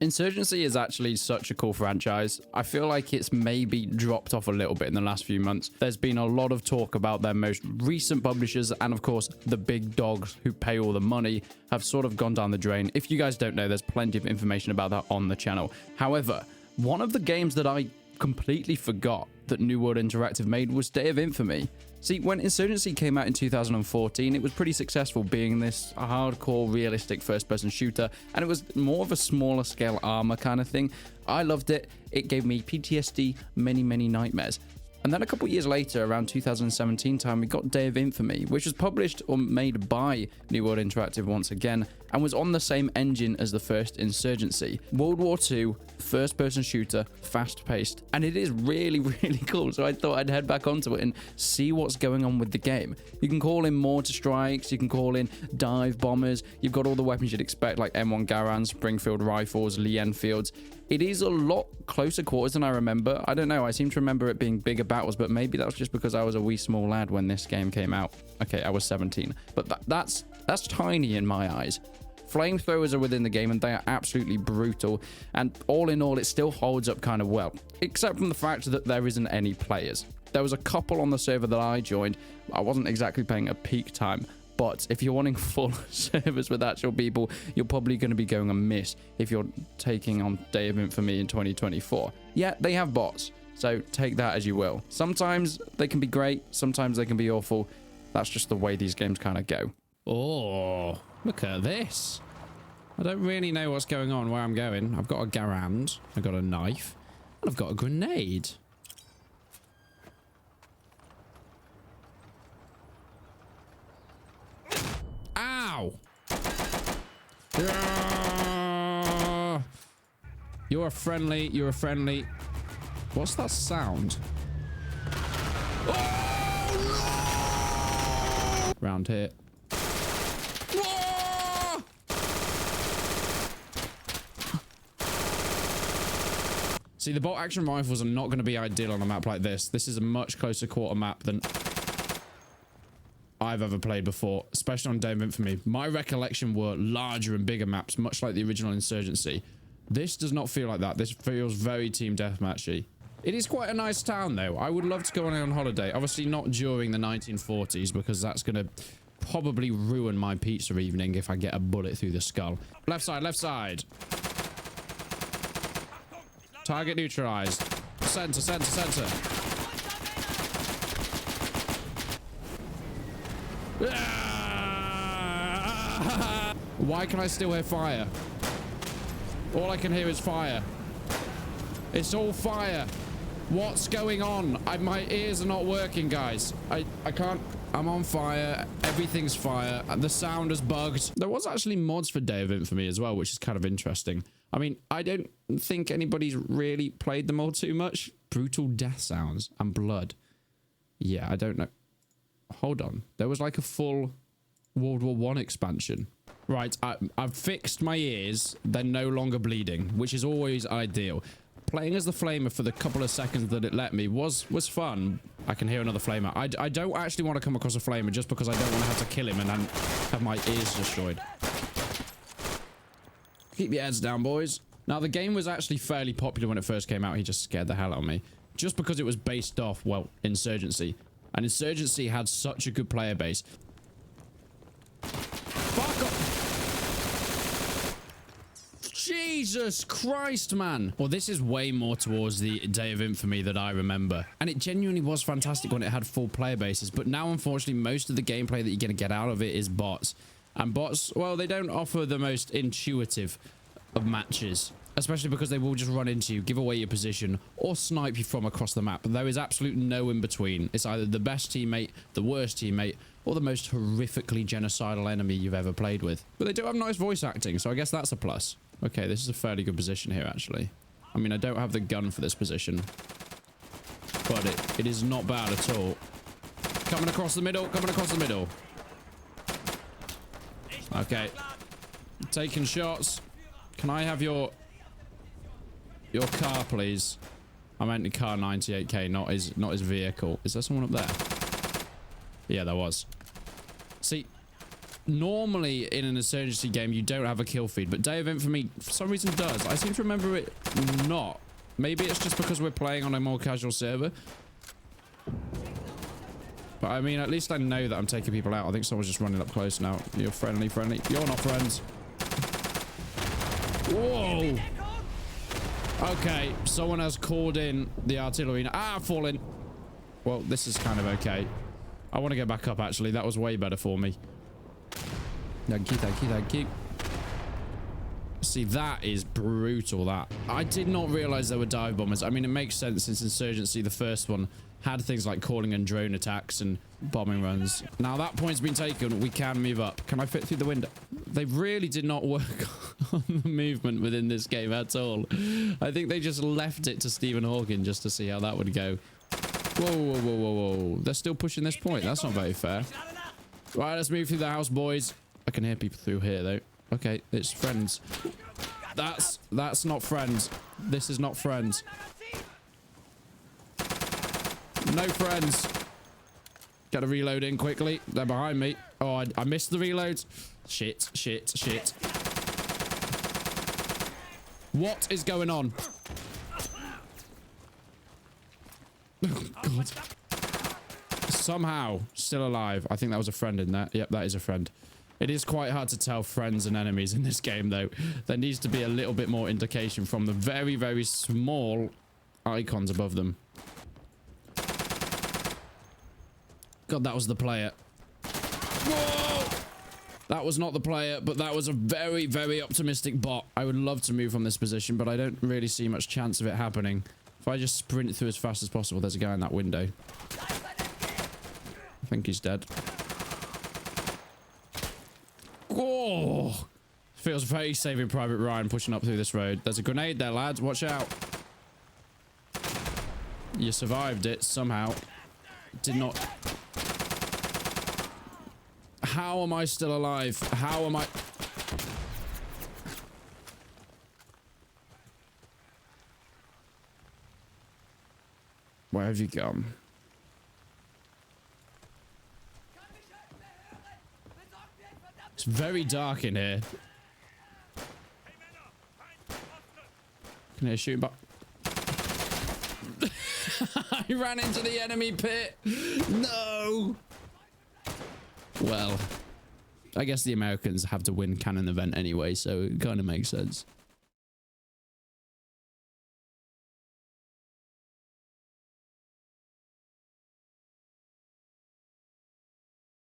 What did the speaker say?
Insurgency is actually such a cool franchise. I feel like it's maybe dropped off a little bit in the last few months. There's been a lot of talk about their most recent publishers, and of course, the big dogs who pay all the money have sort of gone down the drain. If you guys don't know, there's plenty of information about that on the channel. However, one of the games that I completely forgot that New World Interactive made was Day of Infamy. See, when Insurgency came out in 2014, it was pretty successful, being this hardcore, realistic first-person shooter, and it was more of a smaller scale armor kind of thing. I loved it. It gave me PTSD, many, many nightmares. And then a couple years later, around 2017 time, we got Day of Infamy, which was published or made by New World Interactive once again, and was on the same engine as the first Insurgency. World War II, first-person shooter, fast-paced, and it is really, really cool, so I thought I'd head back onto it and see what's going on with the game. You can call in mortar strikes, you can call in dive bombers, you've got all the weapons you'd expect, like M1 Garand, Springfield rifles, Lee Enfields. It is a lot closer quarters than I remember. I don't know, I seem to remember it being bigger battles, but maybe that was just because I was a wee small lad when this game came out. Okay, I was 17, but that's tiny in my eyes. Flamethrowers are within the game and they are absolutely brutal, and all in all it still holds up kind of well, except from the fact that there isn't any players. There was a couple on the server that I joined. I wasn't exactly playing at peak time, but if you're wanting full servers with actual people, you're probably going to be going amiss if you're taking on Day of Infamy in 2024. Yeah, they have bots, so take that as you will. Sometimes they can be great, sometimes they can be awful. That's just the way these games kind of go. Oh, look at this. I don't really know what's going on, where I'm going. I've got a Garand, I've got a knife, and I've got a grenade. Ow! Yeah! You're a friendly. What's that sound? Oh, no! Round here. Whoa! See, the bolt action rifles are not going to be ideal on a map like this. This is a much closer quarter map than I've ever played before, especially on Day of Infamy. My recollection were larger and bigger maps, much like the original Insurgency. This does not feel like that. This feels very team deathmatchy. It is quite a nice town, though. I would love to go on holiday. Obviously, not during the 1940s, because that's going to probably ruin my pizza evening if I get a bullet through the skull. Left side, left side. Target neutralized. Center, center, center. Why can I still hear fire? All I can hear is fire. It's all fire. What's going on? My ears are not working, guys. I can't. I'm on fire. Everything's fire. The sound is bugged. There was actually mods for Day of Infamy as well, which is kind of interesting. I mean, I don't think anybody's really played them all too much. Brutal death sounds and blood. Yeah, I don't know. Hold on. There was like a full World War I expansion. Right, I've fixed my ears. They're no longer bleeding, which is always ideal. Playing as the flamer for the couple of seconds that it let me was fun. I can hear another flamer. I don't actually want to come across a flamer just because I don't want to have to kill him and then have my ears destroyed. Keep your heads down, boys. Now, the game was actually fairly popular when it first came out. He just scared the hell out of me. Just because it was based off, well, Insurgency. And Insurgency had such a good player base. Fuck off! Jesus Christ, man. Well, this is way more towards the Day of Infamy that I remember. And it genuinely was fantastic when it had full player bases. But now, unfortunately, most of the gameplay that you're going to get out of it is bots. And bots, well, they don't offer the most intuitive of matches. Especially because they will just run into you, give away your position, or snipe you from across the map. There is absolutely no in between. It's either the best teammate, the worst teammate, or the most horrifically genocidal enemy you've ever played with. But they do have nice voice acting, so I guess that's a plus. Okay, this is a fairly good position here, actually. I mean, I don't have the gun for this position. But it is not bad at all. Coming across the middle, coming across the middle. Okay. Taking shots. Can I have your car, please? I meant the car 98k, not his vehicle. Is there someone up there? Yeah, there was. See, Normally, in an insurgency game, you don't have a kill feed, but Day of Infamy, for some reason, does. I seem to remember it not. Maybe it's just because we're playing on a more casual server. But I mean, at least I know that I'm taking people out. I think someone's just running up close now. You're friendly. You're not friends. Whoa. Okay, someone has called in the artillery. Ah, falling. Well, this is kind of okay. I want to get back up, actually. That was way better for me. Thank you, thank you, thank you. See, that is brutal, that. I did not realize there were dive bombers. I mean, it makes sense since Insurgency, the first one, had things like calling and drone attacks and bombing runs. Now that point's been taken, we can move up. Can I fit through the window? They really did not work on the movement within this game at all. I think they just left it to Stephen Hawking just to see how that would go. Whoa, whoa, whoa, whoa, whoa. They're still pushing this point. That's not very fair. Right, let's move through the house, boys. I can hear people through here, though. Okay, it's friends. That's not friends. This is not friends. No friends. Gotta reload in quickly. They're behind me. Oh, I missed the reloads. Shit, shit, shit. What is going on? Oh, God. Somehow still alive. I think that was a friend in there. Yep, that is a friend. It is quite hard to tell friends and enemies in this game, though. There needs to be a little bit more indication from the very, very small icons above them. God, that was the player. Whoa! That was not the player, but that was a very, very optimistic bot. I would love to move from this position, but I don't really see much chance of it happening. If I just sprint through as fast as possible, there's a guy in that window. I think he's dead. Oh! Feels very Saving Private Ryan pushing up through this road. There's a grenade there, lads. Watch out. You survived it somehow. Did not... How am I still alive? How am I... Where have you gone? It's very dark in here. Can I shoot back? I ran into the enemy pit. No. Well, I guess the Americans have to win cannon event anyway, so it kind of makes sense.